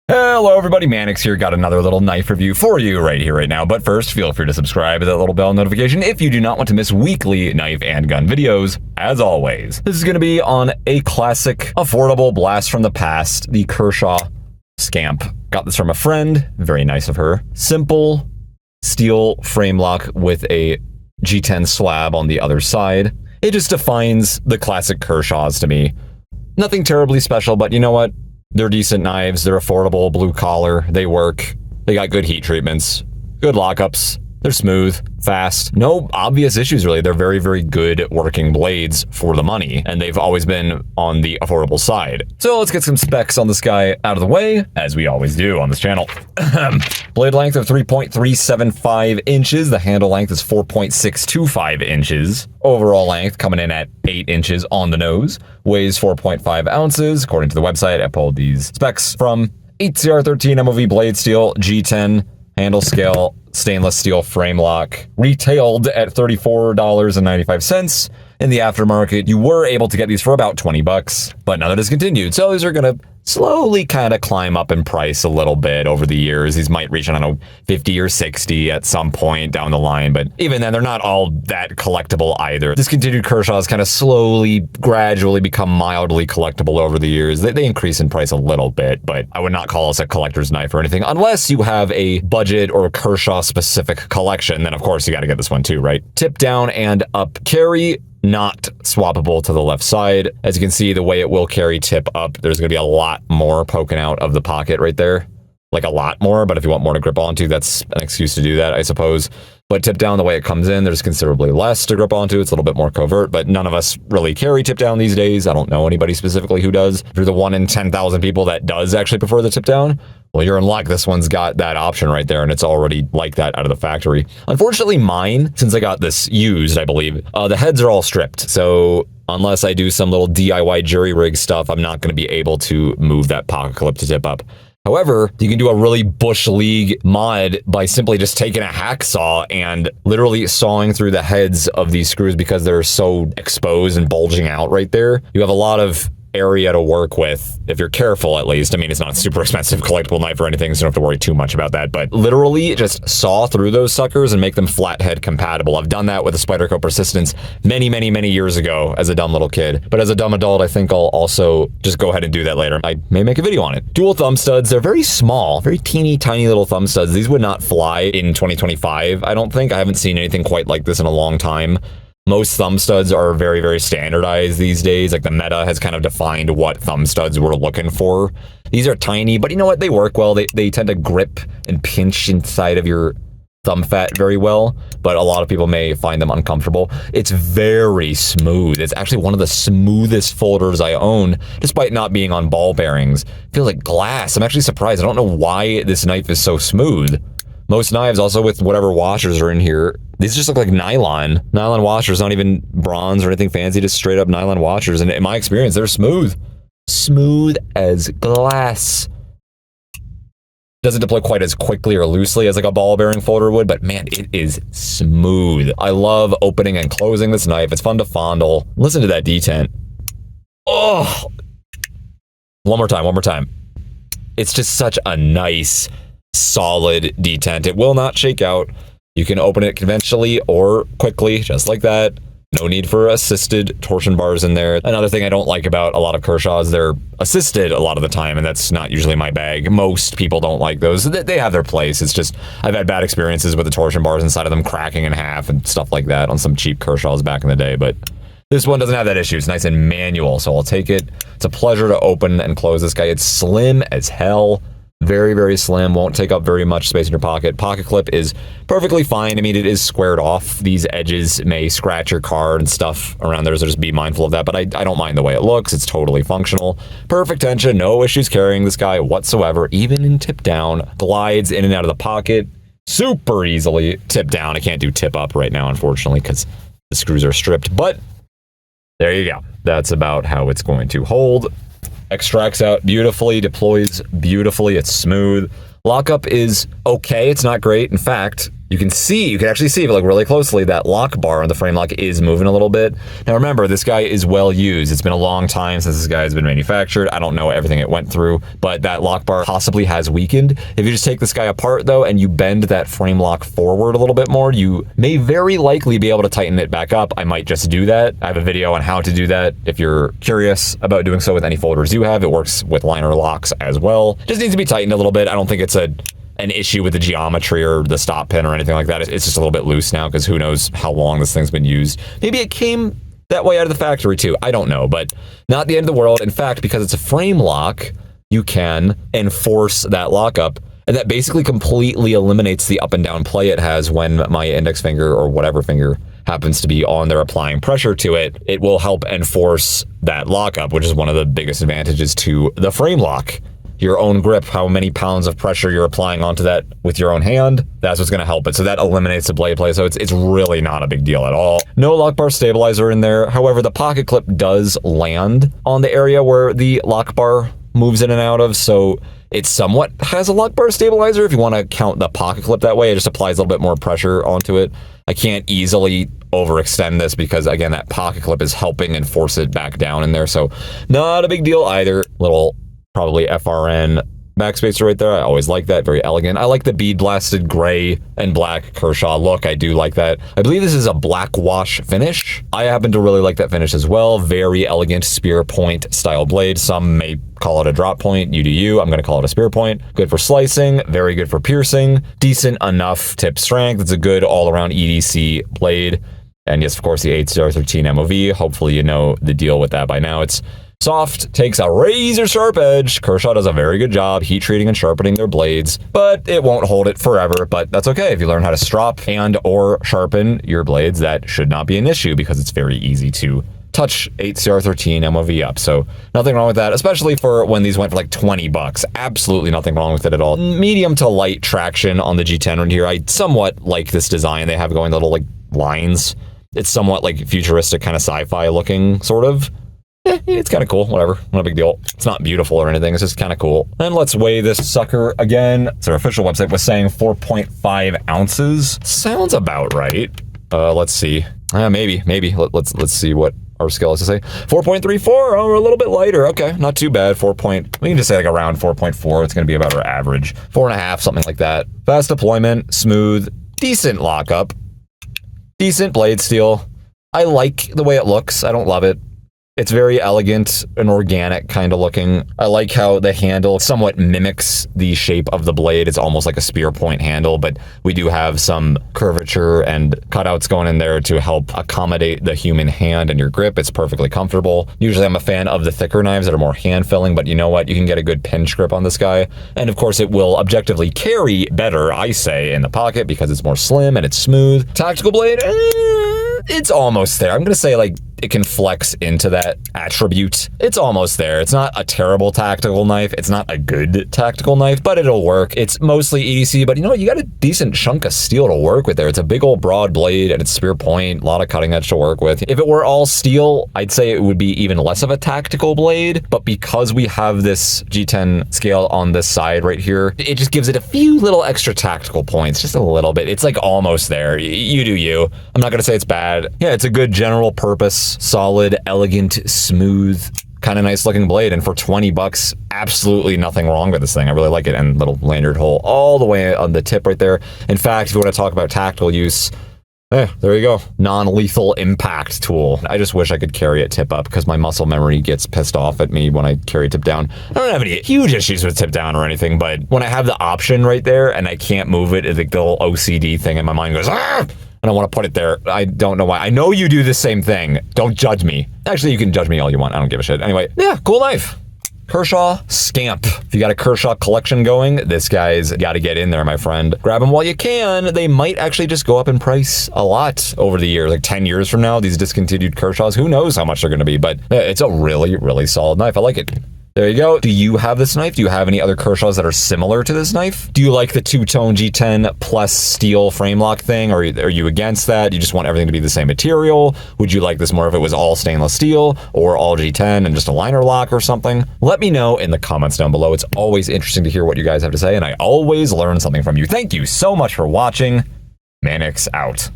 Hello everybody, Mannix here. Got another little knife review for you right here, right now. But first, feel free to subscribe to that little bell notification if you do not want to miss weekly knife and gun videos. As always, this is going to be on a classic, affordable blast from the past, the Kershaw Scamp. Got this from a friend, very nice of her. Simple steel frame lock with a G10 slab on the other side. It just defines the classic Kershaws to me. Nothing terribly special, but you know what? They're decent knives, they're affordable, blue collar, they work, they got good heat treatments, good lockups, they're smooth, fast, no obvious issues really. They're very, very good working blades for the money, and they've always been on the affordable side. So let's get some specs on this guy out of the way, as we always do on this channel. Blade length of 3.375 inches, the handle length is 4.625 inches. Overall length coming in at 8 inches on the nose, weighs 4.5 ounces. According to the website, I pulled these specs from 8CR13 MOV blade steel, G10, handle scale, stainless steel frame lock, retailed at $34.95. In the aftermarket, you were able to get these for about 20 bucks, but now they're discontinued. So these are gonna slowly kind of climb up in price a little bit over the years. These might reach, I don't know, 50 or 60 at some point down the line, but even then, they're not all that collectible either. Discontinued Kershaws kind of slowly, gradually become mildly collectible over the years. They increase in price a little bit, but I would not call this a collector's knife or anything, unless you have a budget or Kershaw-specific collection. Then, of course, you got to get this one too, right? Tip down and up carry. Not swappable to the left side. As you can see, the way it will carry tip up, there's going to be a lot more poking out of the pocket right there. Like a lot more, but if you want more to grip onto, that's an excuse to do that, I suppose. But tip down, the way it comes in, there's considerably less to grip onto. It's a little bit more covert, but none of us really carry tip down these days. I don't know anybody specifically who does. If you're the 1 in 10,000 people that does actually prefer the tip down, well, you're in luck. This one's got that option right there, and it's already like that out of the factory. Unfortunately, mine, since I got this used, I believe, the heads are all stripped. So unless I do some little DIY jury rig stuff, I'm not going to be able to move that pocket clip to tip up. However, you can do a really Bush League mod by simply just taking a hacksaw and literally sawing through the heads of these screws because they're so exposed and bulging out right there. You have a lot of area to work with, if you're careful at least. I mean, it's not a super expensive collectible knife or anything, so you don't have to worry too much about that, but literally just saw through those suckers and make them flathead compatible. I've done that with a Spyderco Persistence many, many, many years ago as a dumb little kid, but as a dumb adult, I think I'll also just go ahead and do that later. I may make a video on it. Dual thumb studs, they're very small, very teeny tiny little thumb studs. These would not fly in 2025, I don't think. I haven't seen anything quite like this in a long time. Most thumb studs are very, very standardized these days. Like the meta has kind of defined what thumb studs we're looking for. These are tiny, but you know what? They work well. They tend to grip and pinch inside of your thumb fat very well, but a lot of people may find them uncomfortable. It's very smooth. It's actually one of the smoothest folders I own, despite not being on ball bearings. It feels like glass. I'm actually surprised. I don't know why this knife is so smooth. Most knives, also with whatever washers are in here, these just look like nylon. Nylon washers, not even bronze or anything fancy, just straight up nylon washers. And in my experience, they're smooth. Smooth as glass. Doesn't deploy quite as quickly or loosely as like a ball bearing folder would, but man, it is smooth. I love opening and closing this knife. It's fun to fondle. Listen to that detent. Oh! One more time. It's just such a nice, solid detent. It will not shake out. You can open it conventionally or quickly, just like that. No need for assisted torsion bars in there. Another thing I don't like about a lot of Kershaws, they're assisted a lot of the time, and that's not usually my bag. Most people don't like those. They have their place. It's just, I've had bad experiences with the torsion bars inside of them cracking in half and stuff like that on some cheap Kershaws back in the day, but this one doesn't have that issue. It's nice and manual, so I'll take it. It's a pleasure to open and close this guy. It's slim as hell. Very, very slim, won't take up very much space in your pocket. Pocket clip is perfectly fine. I mean, it is squared off. These edges may scratch your card and stuff around there, so just be mindful of that, but I don't mind the way it looks. It's totally functional. Perfect tension, no issues carrying this guy whatsoever, even in tip down. Glides in and out of the pocket super easily. Tip down, I can't do tip up right now, unfortunately, because the screws are stripped, but there you go. That's about how it's going to hold. Extracts out beautifully, deploys beautifully, it's smooth. Lockup is okay, it's not great. In fact, you can actually see if you look really closely, that lock bar on the frame lock is moving a little bit. Now remember, this guy is well used. It's been a long time since this guy has been manufactured. I don't know everything it went through, but that lock bar possibly has weakened. If you just take this guy apart though, and you bend that frame lock forward a little bit more, you may very likely be able to tighten it back up. I might just do that. I have a video on how to do that. If you're curious about doing so with any folders you have, it works with liner locks as well. Just needs to be tightened a little bit. I don't think it's an issue with the geometry or the stop pin or anything like that. It's just a little bit loose now because who knows how long this thing's been used. Maybe it came that way out of the factory too. I don't know, but not the end of the world. In fact, because it's a frame lock, you can enforce that lockup, and that basically completely eliminates the up and down play it has when my index finger or whatever finger happens to be on there applying pressure to it. It will help enforce that lockup, which is one of the biggest advantages to the frame lock. Your own grip, how many pounds of pressure you're applying onto that with your own hand, that's what's going to help it. So that eliminates the blade play, so it's really not a big deal at all. No lock bar stabilizer in there. However, the pocket clip does land on the area where the lock bar moves in and out of, so it somewhat has a lock bar stabilizer if you want to count the pocket clip that way. It just applies a little bit more pressure onto it. I can't easily overextend this because, again, that pocket clip is helping and force it back down in there, so not a big deal either. Little probably FRN backspacer right there. I always like that. Very elegant. I like the bead blasted gray and black Kershaw look. I do like that. I believe this is a black wash finish. I happen to really like that finish as well. Very elegant spear point style blade. Some may call it a drop point. You do you. I'm going to call it a spear point. Good for slicing. Very good for piercing. Decent enough tip strength. It's a good all-around EDC blade. And yes, of course, the 8CR13 MOV. Hopefully you know the deal with that by now. It's soft, takes a razor sharp edge. Kershaw does a very good job heat treating and sharpening their blades, but it won't hold it forever. But that's okay. If you learn how to strop and or sharpen your blades, that should not be an issue because it's very easy to touch 8CR13 MOV up. So nothing wrong with that, especially for when these went for like 20 bucks. Absolutely nothing wrong with it at all. Medium to light traction on the G10 right here. I somewhat like this design. They have going little like lines. It's somewhat like futuristic kind of sci-fi looking, sort of. It's kind of cool, whatever, not a big deal. It's not beautiful or anything, it's just kind of cool. And let's weigh this sucker again. So our official website was saying 4.5 ounces. Sounds about right. Let's see. Maybe. Let's see what our scale is to say. 4.34, oh, we're a little bit lighter. Okay, not too bad. We can just say like around 4.4. It's going to be about our average. 4.5, something like that. Fast deployment, smooth, decent lockup, decent blade steel. I like the way it looks. I don't love it. It's very elegant and organic kind of looking. I like how the handle somewhat mimics the shape of the blade. It's almost like a spear point handle, but we do have some curvature and cutouts going in there to help accommodate the human hand and your grip. It's perfectly comfortable. Usually I'm a fan of the thicker knives that are more hand-filling, but you know what? You can get a good pinch grip on this guy. And of course it will objectively carry better, I say, in the pocket because it's more slim and it's smooth. Tactical blade, it's almost there. I'm going to say like it can flex into that attribute. It's almost there. It's not a terrible tactical knife. It's not a good tactical knife, but it'll work. It's mostly EDC, but you know what? You got a decent chunk of steel to work with there. It's a big old broad blade and it's spear point, a lot of cutting edge to work with. If it were all steel, I'd say it would be even less of a tactical blade, but because we have this G10 scale on this side right here, it just gives it a few little extra tactical points, just a little bit. It's like almost there. You do you. I'm not going to say it's bad. Yeah, it's a good general purpose, solid, elegant, smooth, kind of nice looking blade. And for 20 bucks, absolutely nothing wrong with this thing. I really like it. And little lanyard hole all the way on the tip right there. In fact, if you want to talk about tactical use, there you go. Non-lethal impact tool. I just wish I could carry it tip up because my muscle memory gets pissed off at me when I carry it tip down. I don't have any huge issues with tip down or anything, but when I have the option right there and I can't move it, it's like the little OCD thing in my mind goes, "Argh!" And I want to put it there. I don't know why. I know you do the same thing. Don't judge me. Actually, you can judge me all you want. I don't give a shit. Anyway, yeah, cool knife. Kershaw Scamp. If you got a Kershaw collection going, this guy's got to get in there, my friend. Grab them while you can. They might actually just go up in price a lot over the years. Like 10 years from now, these discontinued Kershaws, who knows how much they're going to be, but it's a really, really solid knife. I like it. There you go. Do you have this knife? Do you have any other Kershaws that are similar to this knife? Do you like the two-tone G10 plus steel frame lock thing? Or are you against that? You just want everything to be the same material? Would you like this more if it was all stainless steel or all G10 and just a liner lock or something? Let me know in the comments down below. It's always interesting to hear what you guys have to say, and I always learn something from you. Thank you so much for watching. Mannix out.